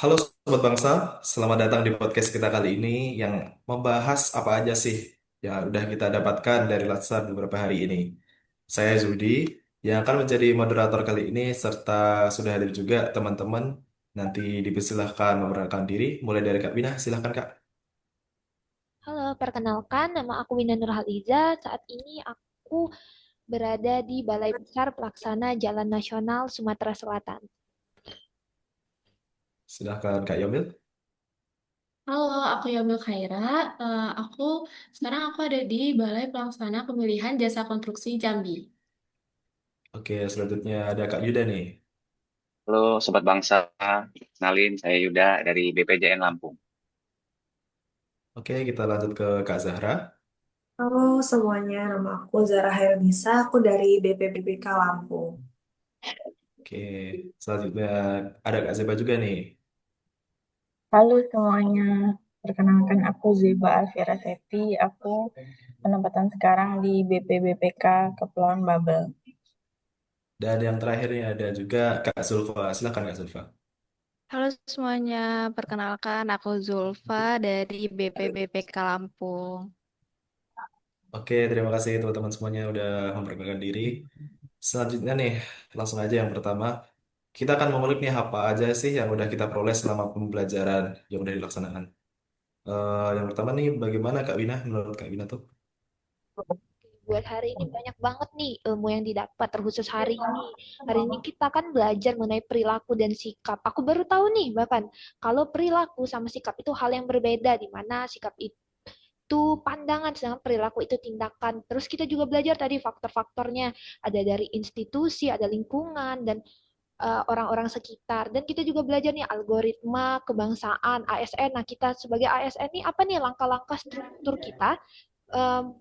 Halo Sobat Bangsa, selamat datang di podcast kita kali ini yang membahas apa aja sih yang udah kita dapatkan dari Latsar beberapa hari ini. Saya Zudi yang akan menjadi moderator kali ini serta sudah hadir juga teman-teman. Nanti dipersilahkan memperkenalkan diri, mulai dari Kak Bina, silahkan Kak. Halo, perkenalkan nama aku Winda Nurhaliza. Saat ini aku berada di Balai Besar Pelaksana Jalan Nasional Sumatera Selatan. Silahkan Kak Yomil. Halo, aku Yamil Khaira. Aku sekarang ada di Balai Pelaksana Pemilihan Jasa Konstruksi Jambi. Oke, selanjutnya ada Kak Yuda nih. Halo Sobat Bangsa, kenalin saya Yuda dari BPJN Lampung. Oke, kita lanjut ke Kak Zahra. Halo semuanya, nama aku Zara Hairunisa, aku dari BPBPK Lampung. Oke, selanjutnya ada Kak Zeba juga nih. Halo semuanya, perkenalkan aku Zeba Alfiera Seti. Aku penempatan sekarang di BPBPK Kepulauan Babel. Dan yang terakhir nih ada juga Kak Zulfa. Silahkan Kak Zulfa. Halo semuanya, perkenalkan aku Zulfa dari BPBPK Lampung. Oke, terima kasih teman-teman semuanya udah memperkenalkan diri. Selanjutnya nih, langsung aja yang pertama. Kita akan mengulik nih apa aja sih yang udah kita peroleh selama pembelajaran yang udah dilaksanakan. Yang pertama nih, bagaimana Kak Wina? Menurut Kak Wina tuh? Buat hari ini banyak banget nih ilmu yang didapat terkhusus hari ini. Hari ini kita kan belajar mengenai perilaku dan sikap. Aku baru tahu nih bahkan kalau perilaku sama sikap itu hal yang berbeda, di mana sikap itu pandangan, sedangkan perilaku itu tindakan. Terus kita juga belajar tadi faktor-faktornya, ada dari institusi, ada lingkungan, dan orang-orang sekitar. Dan kita juga belajar nih algoritma kebangsaan ASN. Nah, kita sebagai ASN nih apa nih langkah-langkah struktur kita,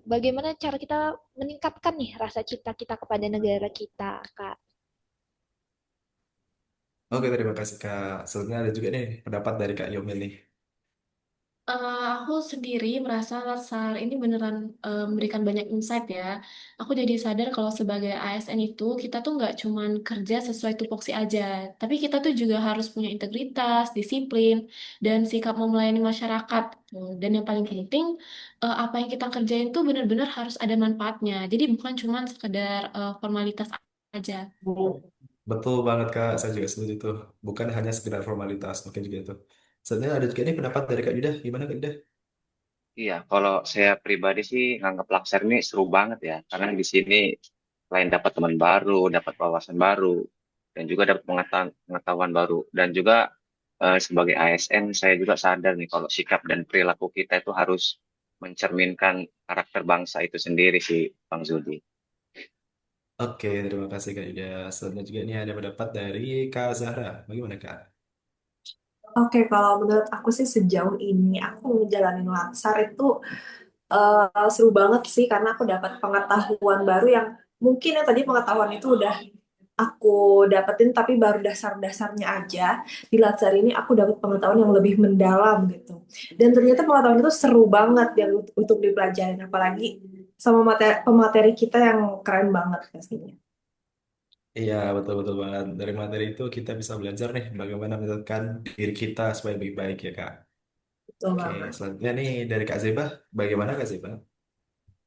bagaimana cara kita meningkatkan nih rasa cinta kita kepada negara kita, Kak. Oke, terima kasih Kak. Selanjutnya ada juga nih pendapat dari Kak Yomil nih. Aku sendiri merasa Latsar ini beneran memberikan banyak insight ya. Aku jadi sadar kalau sebagai ASN itu kita tuh nggak cuman kerja sesuai tupoksi aja, tapi kita tuh juga harus punya integritas, disiplin, dan sikap mau melayani masyarakat. Tuh. Dan yang paling penting, apa yang kita kerjain tuh benar-benar harus ada manfaatnya. Jadi bukan cuman sekedar formalitas aja. Betul banget Kak, saya juga setuju tuh. Bukan hanya sekedar formalitas, mungkin juga itu. Selanjutnya ada juga nih pendapat dari Kak Yuda. Gimana Kak Yuda? Iya, kalau saya pribadi sih nganggap Laksar ini seru banget ya, karena di sini selain dapat teman baru, dapat wawasan baru, dan juga dapat pengetahuan baru. Dan juga sebagai ASN, saya juga sadar nih kalau sikap dan perilaku kita itu harus mencerminkan karakter bangsa itu sendiri sih, Bang Zudi. Oke, terima kasih Kak Yuda. Selanjutnya juga ini ada pendapat dari Kak Zahra. Bagaimana Kak? Oke, kalau menurut aku sih sejauh ini aku ngejalanin Latsar itu seru banget sih karena aku dapat pengetahuan baru yang mungkin yang tadi pengetahuan itu udah aku dapetin tapi baru dasar-dasarnya aja. Di Latsar ini aku dapat pengetahuan yang lebih mendalam gitu. Dan ternyata pengetahuan itu seru banget yang untuk dipelajarin apalagi sama pemateri kita yang keren banget pastinya. Iya, betul-betul banget. Dari materi itu kita bisa belajar nih bagaimana menentukan diri kita supaya lebih baik ya Kak. Betul Oke, banget. selanjutnya nih dari Kak Zeba. Bagaimana Kak Zeba?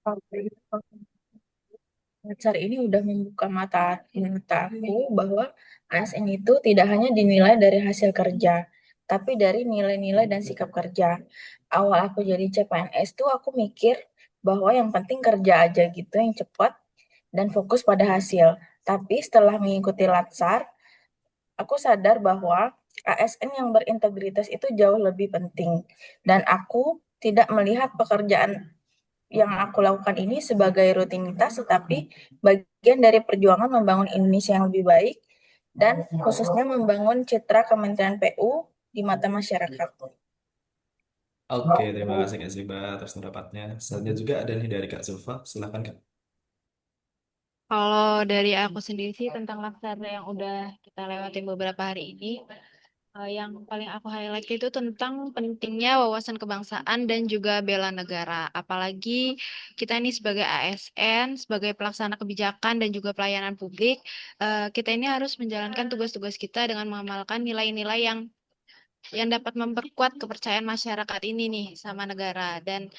Oke. Dasar ini udah membuka mata aku bahwa ASN itu tidak hanya dinilai dari hasil kerja, tapi dari nilai-nilai dan sikap kerja. Awal aku jadi CPNS tuh aku mikir bahwa yang penting kerja aja gitu yang cepat dan fokus pada hasil. Tapi setelah mengikuti Latsar, aku sadar bahwa ASN yang berintegritas itu jauh lebih penting. Dan aku tidak melihat pekerjaan yang aku lakukan ini sebagai rutinitas, tetapi bagian dari perjuangan membangun Indonesia yang lebih baik dan khususnya membangun citra Kementerian PU di mata masyarakat. Oke, terima kasih Kak Zeba atas pendapatnya. Selanjutnya juga ada nih dari Kak Zulfa. Silakan Kak. Kalau dari aku sendiri sih tentang laksana yang udah kita lewatin beberapa hari ini, yang paling aku highlight itu tentang pentingnya wawasan kebangsaan dan juga bela negara. Apalagi kita ini sebagai ASN, sebagai pelaksana kebijakan dan juga pelayanan publik, kita ini harus menjalankan tugas-tugas kita dengan mengamalkan nilai-nilai yang yang dapat memperkuat kepercayaan masyarakat ini nih sama negara dan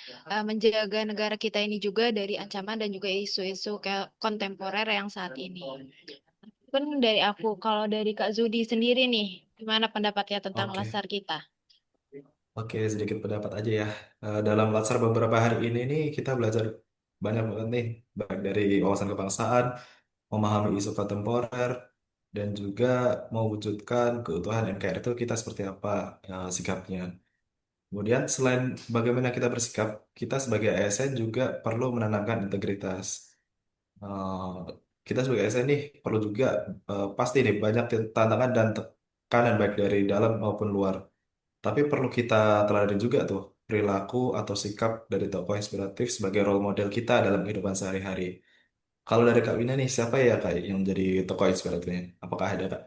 menjaga negara kita ini juga dari ancaman dan juga isu-isu kontemporer yang saat ini. Pun dari aku, kalau dari Kak Zudi sendiri nih, gimana pendapatnya tentang Oke, Latsar kita? oke, sedikit pendapat aja ya. Dalam latsar beberapa hari ini nih kita belajar banyak banget nih, baik dari wawasan kebangsaan, memahami isu kontemporer, dan juga mewujudkan keutuhan NKRI itu kita seperti apa sikapnya. Kemudian selain bagaimana kita bersikap, kita sebagai ASN juga perlu menanamkan integritas. Eh, kita sebagai ASN nih perlu juga pasti nih banyak tantangan dan tekanan baik dari dalam maupun luar. Tapi perlu kita teladani juga tuh perilaku atau sikap dari tokoh inspiratif sebagai role model kita dalam kehidupan sehari-hari. Kalau dari Kak Wina nih, siapa ya Kak yang jadi tokoh inspiratifnya? Apakah ada Kak?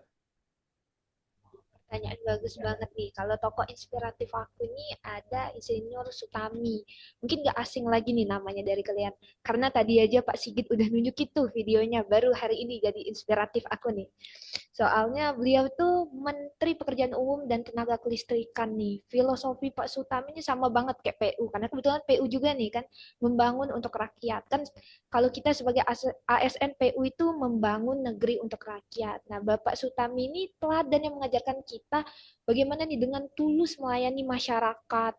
Pertanyaan bagus banget nih. Kalau tokoh inspiratif aku nih ada Insinyur Sutami. Mungkin gak asing lagi nih namanya dari kalian. Karena tadi aja Pak Sigit udah nunjukin tuh videonya. Baru hari ini jadi inspiratif aku nih. Soalnya beliau tuh Menteri Pekerjaan Umum dan Tenaga Kelistrikan nih. Filosofi Pak Sutami ini sama banget kayak PU. Karena kebetulan PU juga nih kan membangun untuk rakyat. Kan kalau kita sebagai ASN PU itu membangun negeri untuk rakyat. Nah, Bapak Sutami ini teladan yang mengajarkan kita bagaimana nih dengan tulus melayani masyarakat.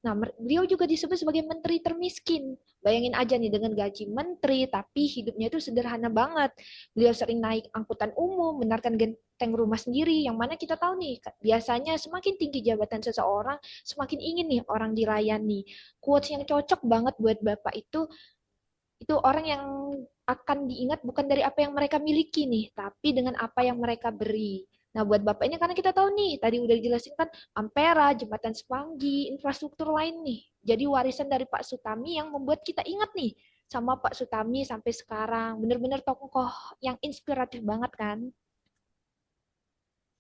Nah, beliau juga disebut sebagai menteri termiskin. Bayangin aja nih dengan gaji menteri, tapi hidupnya itu sederhana banget. Beliau sering naik angkutan umum, benarkan genteng rumah sendiri, yang mana kita tahu nih, biasanya semakin tinggi jabatan seseorang, semakin ingin nih orang dilayani. Quotes yang cocok banget buat Bapak itu orang yang akan diingat bukan dari apa yang mereka miliki nih, tapi dengan apa yang mereka beri. Nah, buat Bapak ini karena kita tahu nih, tadi udah dijelasin kan Ampera, Jembatan Semanggi, infrastruktur lain nih. Jadi warisan dari Pak Sutami yang membuat kita ingat nih sama Pak Sutami sampai sekarang. Bener-bener tokoh yang inspiratif banget kan?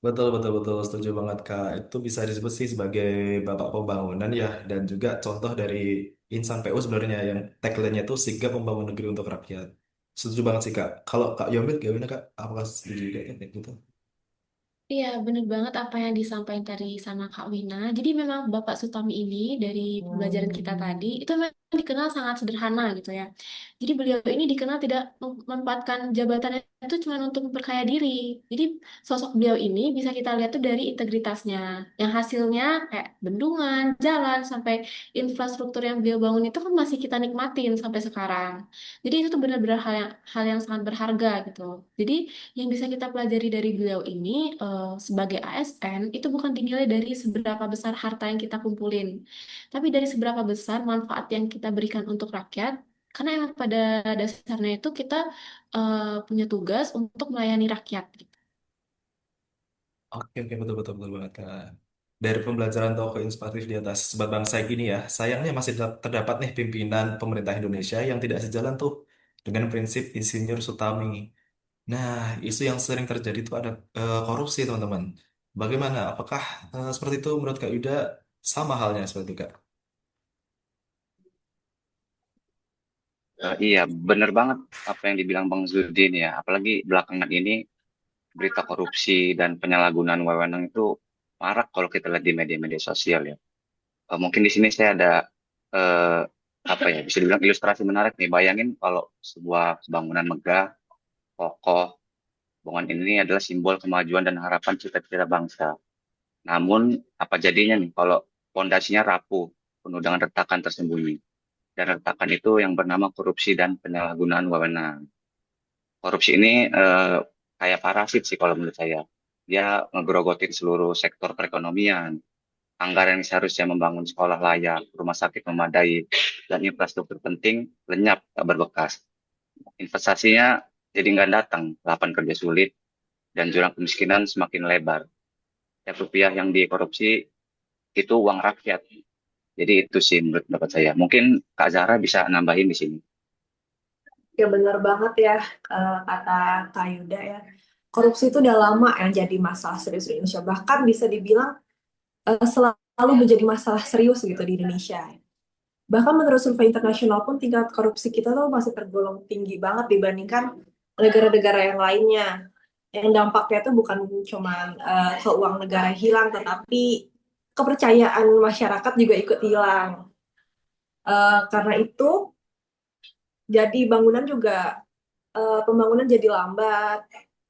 Betul, betul, betul. Setuju banget Kak. Itu bisa disebut sih sebagai bapak pembangunan ya. Dan juga contoh dari insan PU sebenarnya yang tagline-nya itu sigap membangun negeri untuk rakyat. Setuju banget sih Kak. Kalau Kak Yomit, gimana Kak? Apakah setuju juga kayak gitu? Iya, bener banget apa yang disampaikan tadi sama Kak Wina. Jadi memang Bapak Sutami ini dari pembelajaran kita tadi itu memang dikenal sangat sederhana gitu ya. Jadi beliau ini dikenal tidak memanfaatkan jabatannya itu cuma untuk memperkaya diri. Jadi sosok beliau ini bisa kita lihat tuh dari integritasnya. Yang hasilnya kayak bendungan, jalan, sampai infrastruktur yang beliau bangun itu kan masih kita nikmatin sampai sekarang. Jadi itu tuh benar-benar hal yang sangat berharga gitu. Jadi yang bisa kita pelajari dari beliau ini sebagai ASN itu bukan dinilai dari seberapa besar harta yang kita kumpulin, tapi dari seberapa besar manfaat yang kita berikan untuk rakyat. Karena emang pada dasarnya itu kita punya tugas untuk melayani rakyat, gitu. Oke, oke, betul, betul, betul banget Kak. Dari pembelajaran tokoh inspiratif di atas sebat bangsa gini ya, sayangnya masih terdapat nih pimpinan pemerintah Indonesia yang tidak sejalan tuh dengan prinsip Insinyur Sutami. Nah, isu yang sering terjadi itu ada korupsi, teman-teman. Bagaimana? Apakah seperti itu menurut Kak Yuda sama halnya seperti itu, Kak? Iya, bener banget apa yang dibilang Bang Zudin ya. Apalagi belakangan ini berita korupsi dan penyalahgunaan wewenang itu marak kalau kita lihat di media-media sosial ya. Mungkin di sini saya ada eh, apa ya bisa dibilang ilustrasi menarik nih. Bayangin kalau sebuah bangunan megah, kokoh, bangunan ini adalah simbol kemajuan dan harapan cita-cita bangsa. Namun apa jadinya nih kalau pondasinya rapuh, penuh dengan retakan tersembunyi. Dan retakan itu yang bernama korupsi dan penyalahgunaan wewenang. Korupsi ini kayak parasit sih kalau menurut saya. Dia ngegrogotin seluruh sektor perekonomian. Anggaran yang seharusnya membangun sekolah layak, rumah sakit memadai, dan infrastruktur penting lenyap tak berbekas. Investasinya jadi nggak datang, lapangan kerja sulit, dan jurang kemiskinan semakin lebar. Setiap rupiah yang dikorupsi itu uang rakyat. Jadi itu sih menurut pendapat saya. Mungkin Kak Zahra bisa nambahin di sini. Ya benar banget ya kata Kak Yuda ya. Korupsi itu udah lama yang jadi masalah serius di Indonesia. Bahkan bisa dibilang selalu menjadi masalah serius gitu di Indonesia. Bahkan menurut survei internasional pun tingkat korupsi kita tuh masih tergolong tinggi banget dibandingkan negara-negara yang lainnya. Yang dampaknya tuh bukan cuma ke uang negara hilang, tetapi kepercayaan masyarakat juga ikut hilang. Karena itu jadi bangunan juga pembangunan jadi lambat.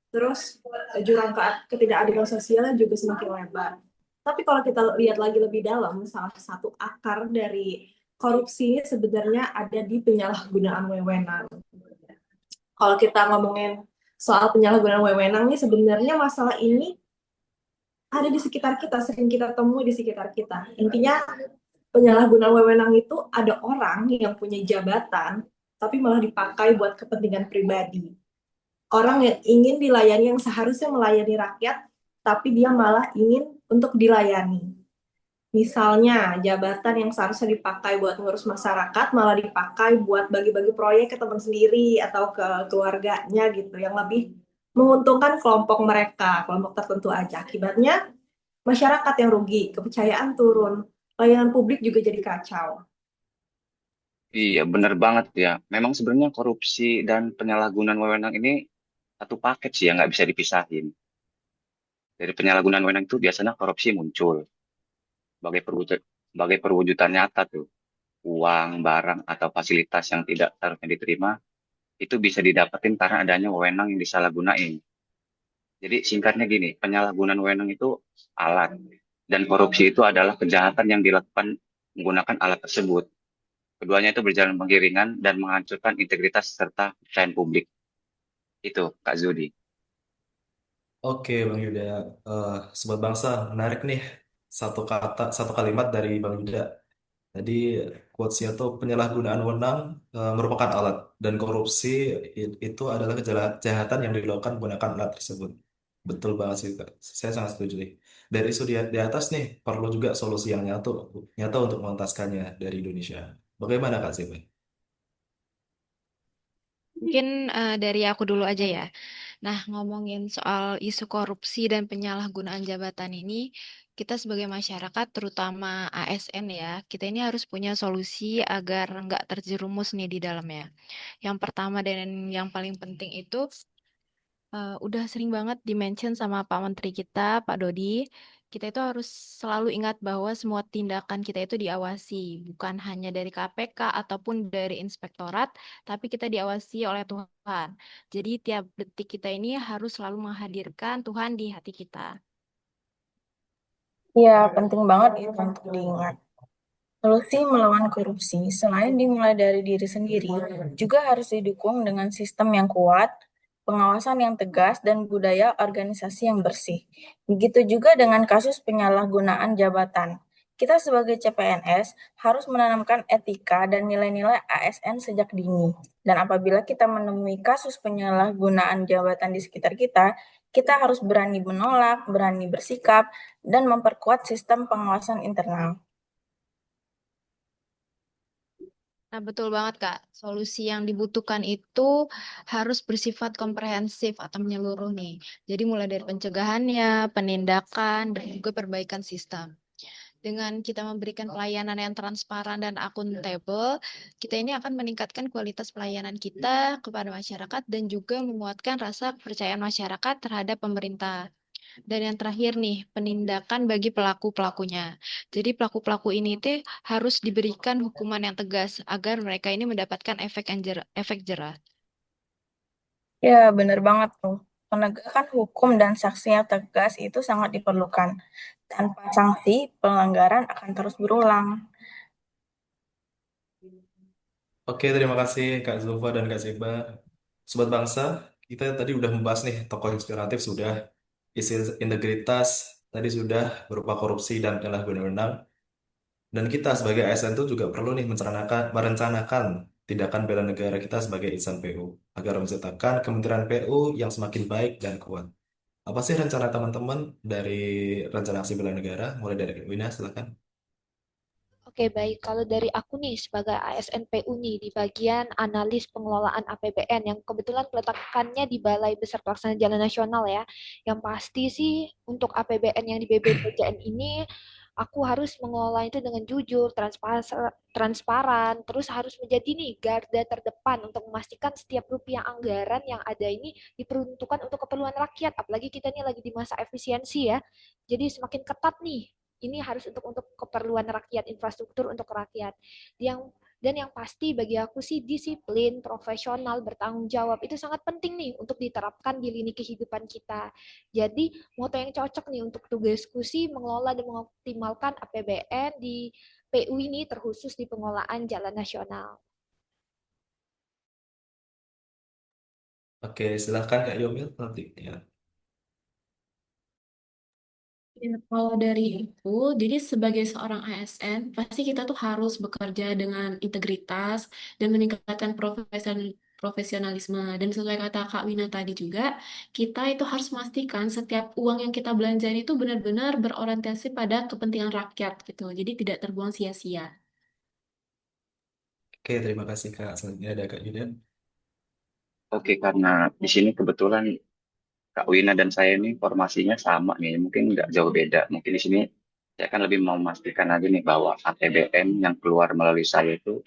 Terus jurang ketidakadilan sosialnya juga semakin lebar. Tapi kalau kita lihat lagi lebih dalam, salah satu akar dari korupsi ini sebenarnya ada di penyalahgunaan wewenang. Kalau kita ngomongin soal penyalahgunaan wewenang nih, sebenarnya masalah ini ada di sekitar kita, sering kita temui di sekitar kita. Intinya penyalahgunaan wewenang itu ada orang yang punya jabatan, tapi malah dipakai buat kepentingan pribadi. Orang yang ingin dilayani, yang seharusnya melayani rakyat, tapi dia malah ingin untuk dilayani. Misalnya, jabatan yang seharusnya dipakai buat ngurus masyarakat, malah dipakai buat bagi-bagi proyek ke teman sendiri atau ke keluarganya gitu, yang lebih menguntungkan kelompok mereka, kelompok tertentu aja. Akibatnya, masyarakat yang rugi, kepercayaan turun, layanan publik juga jadi kacau. Iya, bener banget ya. Memang sebenarnya korupsi dan penyalahgunaan wewenang ini satu paket sih yang nggak bisa dipisahin. Dari penyalahgunaan wewenang itu biasanya korupsi muncul sebagai perwujudan nyata tuh. Uang, barang, atau fasilitas yang tidak seharusnya diterima itu bisa didapetin karena adanya wewenang yang disalahgunain. Jadi singkatnya gini, penyalahgunaan wewenang itu alat dan korupsi itu adalah kejahatan yang dilakukan menggunakan alat tersebut. Keduanya itu berjalan beriringan dan menghancurkan integritas serta kepercayaan publik. Itu, Kak Zudi. Oke, Bang Yuda. Sobat Bangsa, menarik nih. Satu kata, satu kalimat dari Bang Yuda. Jadi quotes-nya tuh penyalahgunaan wewenang merupakan alat dan korupsi itu adalah kejahatan yang dilakukan menggunakan alat tersebut. Betul banget sih, Kak. Saya sangat setuju nih. Dari isu di atas nih perlu juga solusi yang nyata untuk mengentaskannya dari Indonesia. Bagaimana Kak Zebe? Mungkin dari aku dulu aja ya. Nah, ngomongin soal isu korupsi dan penyalahgunaan jabatan ini, kita sebagai masyarakat, terutama ASN ya, kita ini harus punya solusi agar nggak terjerumus nih di dalamnya. Yang pertama dan yang paling penting itu udah sering banget di-mention sama Pak Menteri kita, Pak Dodi. Kita itu harus selalu ingat bahwa semua tindakan kita itu diawasi, bukan hanya dari KPK ataupun dari inspektorat, tapi kita diawasi oleh Tuhan. Jadi tiap detik kita ini harus selalu menghadirkan Tuhan di hati kita. Ya, penting banget itu untuk diingat. Solusi melawan korupsi selain dimulai dari diri sendiri, juga harus didukung dengan sistem yang kuat, pengawasan yang tegas, dan budaya organisasi yang bersih. Begitu juga dengan kasus penyalahgunaan jabatan. Kita sebagai CPNS harus menanamkan etika dan nilai-nilai ASN sejak dini. Dan apabila kita menemui kasus penyalahgunaan jabatan di sekitar kita harus berani menolak, berani bersikap, dan memperkuat sistem pengawasan internal. Nah, betul banget, Kak. Solusi yang dibutuhkan itu harus bersifat komprehensif atau menyeluruh nih. Jadi mulai dari pencegahannya, penindakan, dan juga perbaikan sistem. Dengan kita memberikan pelayanan yang transparan dan akuntabel, kita ini akan meningkatkan kualitas pelayanan kita kepada masyarakat dan juga menguatkan rasa kepercayaan masyarakat terhadap pemerintah. Dan yang terakhir nih, penindakan bagi pelaku-pelakunya. Jadi pelaku-pelaku ini tuh harus diberikan hukuman yang tegas agar mereka ini mendapatkan efek jerah. Ya, benar banget tuh. Penegakan hukum dan sanksi yang tegas itu sangat diperlukan. Tanpa sanksi, pelanggaran akan terus berulang. Oke, terima kasih Kak Zulfa dan Kak Zeba. Sobat Bangsa, kita tadi udah membahas nih tokoh inspiratif sudah, isi integritas tadi sudah berupa korupsi dan penyalahgunaan wewenang. Dan kita sebagai ASN itu juga perlu nih merencanakan tindakan bela negara kita sebagai insan PU agar menciptakan Kementerian PU yang semakin baik dan kuat. Apa sih rencana teman-teman dari rencana aksi bela negara? Mulai dari Wina, silakan. Oke, baik. Kalau dari aku nih sebagai ASN PU nih di bagian analis pengelolaan APBN yang kebetulan peletakannya di Balai Besar Pelaksana Jalan Nasional ya. Yang pasti sih untuk APBN yang di BBPJN ini aku harus mengelola itu dengan jujur, transparan, terus harus menjadi nih garda terdepan untuk memastikan setiap rupiah anggaran yang ada ini diperuntukkan untuk keperluan rakyat. Apalagi kita ini lagi di masa efisiensi ya. Jadi semakin ketat nih Ini harus untuk keperluan rakyat, infrastruktur untuk rakyat. Yang dan yang pasti bagi aku sih disiplin, profesional, bertanggung jawab itu sangat penting nih untuk diterapkan di lini kehidupan kita. Jadi moto yang cocok nih untuk tugasku sih mengelola dan mengoptimalkan APBN di PU ini terkhusus di pengelolaan jalan nasional. Oke, silahkan Kak Yomil nanti. Ya. Ya, kalau dari itu, jadi sebagai seorang ASN, pasti kita tuh harus bekerja dengan integritas dan meningkatkan profesionalisme. Dan sesuai kata Kak Wina tadi juga, kita itu harus memastikan setiap uang yang kita belanjain itu benar-benar berorientasi pada kepentingan rakyat gitu. Jadi tidak terbuang sia-sia. Oke, terima kasih Kak. Selanjutnya ada Kak Yuda. Oke, karena di sini kebetulan Kak Wina dan saya ini formasinya sama nih, mungkin nggak jauh beda. Mungkin di sini saya akan lebih memastikan aja nih bahwa APBN yang keluar melalui saya itu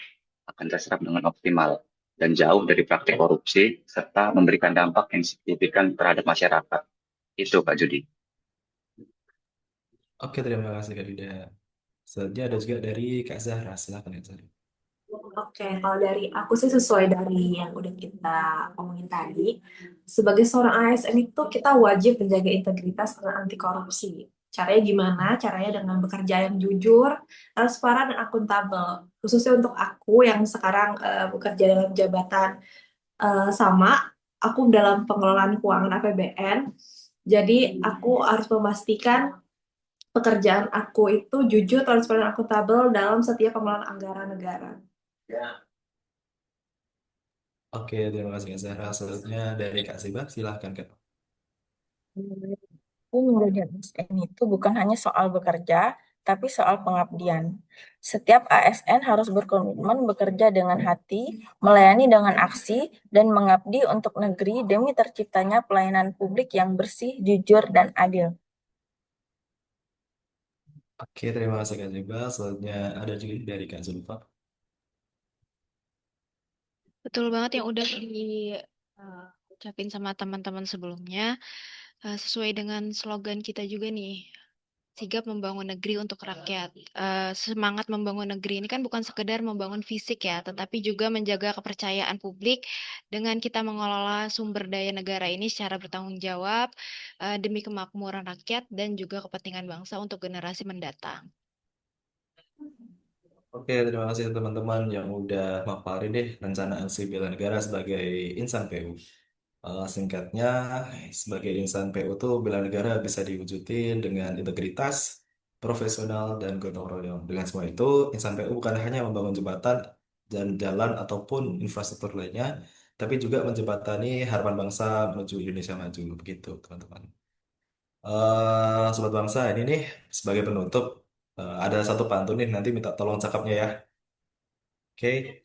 akan terserap dengan optimal dan jauh dari praktik korupsi serta memberikan dampak yang signifikan terhadap masyarakat. Itu Kak Judi. Oke, terima kasih Kak Yuda. Selanjutnya ada juga dari Kak Zahra. Silahkan Kak Zahra. Oke, kalau dari aku sih sesuai dari yang udah kita omongin tadi, sebagai seorang ASN itu kita wajib menjaga integritas dan anti korupsi. Caranya gimana? Caranya dengan bekerja yang jujur, transparan, dan akuntabel. Khususnya untuk aku yang sekarang bekerja dalam jabatan sama, aku dalam pengelolaan keuangan APBN. Jadi aku harus memastikan pekerjaan aku itu jujur, transparan, dan akuntabel dalam setiap pengelolaan anggaran negara. Oke, terima kasih Kak Zahra. Selanjutnya dari Kak Siba. Silahkan Kak. Aku menjadi ASN itu bukan hanya soal bekerja, tapi soal pengabdian. Setiap ASN harus berkomitmen bekerja dengan hati, melayani dengan aksi, dan mengabdi untuk negeri demi terciptanya pelayanan publik yang bersih, jujur, dan adil. Oke, terima kasih Kak Siba. Selanjutnya ada juga dari Kak Zulfa. Betul banget yang udah diucapin sama teman-teman sebelumnya. Sesuai dengan slogan kita juga nih, sigap membangun negeri untuk rakyat. Semangat membangun negeri ini kan bukan sekedar membangun fisik ya, tetapi juga menjaga kepercayaan publik dengan kita mengelola sumber daya negara ini secara bertanggung jawab demi kemakmuran rakyat dan juga kepentingan bangsa untuk generasi mendatang. Oke, terima kasih teman-teman yang udah maparin deh rencana aksi bela negara sebagai insan PU. Singkatnya, sebagai insan PU tuh bela negara bisa diwujudin dengan integritas, profesional, dan gotong royong. Dengan semua itu, insan PU bukan hanya membangun jembatan dan jalan ataupun infrastruktur lainnya, tapi juga menjembatani harapan bangsa menuju Indonesia maju. Begitu, teman-teman. Sobat bangsa, ini nih sebagai penutup, ada satu pantun nih, nanti minta tolong cakapnya ya. Oke,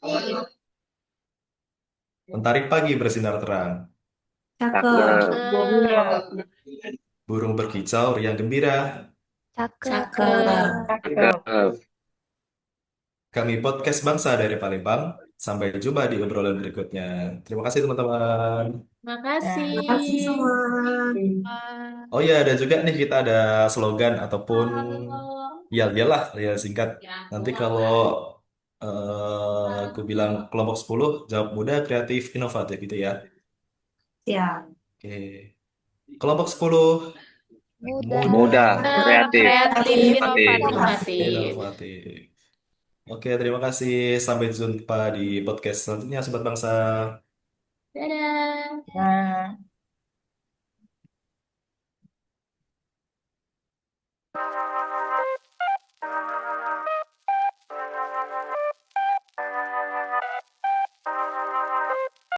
mentari pagi bersinar terang, Cakep. Cakep. burung berkicau riang gembira. Cakep. Cakep. Cakep. Cakep. Kami podcast Bangsa dari Palembang. Sampai jumpa di obrolan berikutnya. Terima kasih teman-teman. Makasih. Terima kasih semua. Oh ya, ada juga nih kita ada slogan ataupun yel-yel lah, yel singkat. Nanti kalau aku bilang kelompok 10 jawab muda, kreatif, inovatif gitu ya. Ya. Oke. Kelompok 10 Mudah. muda, Mudah, kreatif, Kreatif, inovatif. inovatif. inovatif. Oke, terima kasih. Sampai jumpa di podcast selanjutnya, Sobat Bangsa. Dadah. Nah.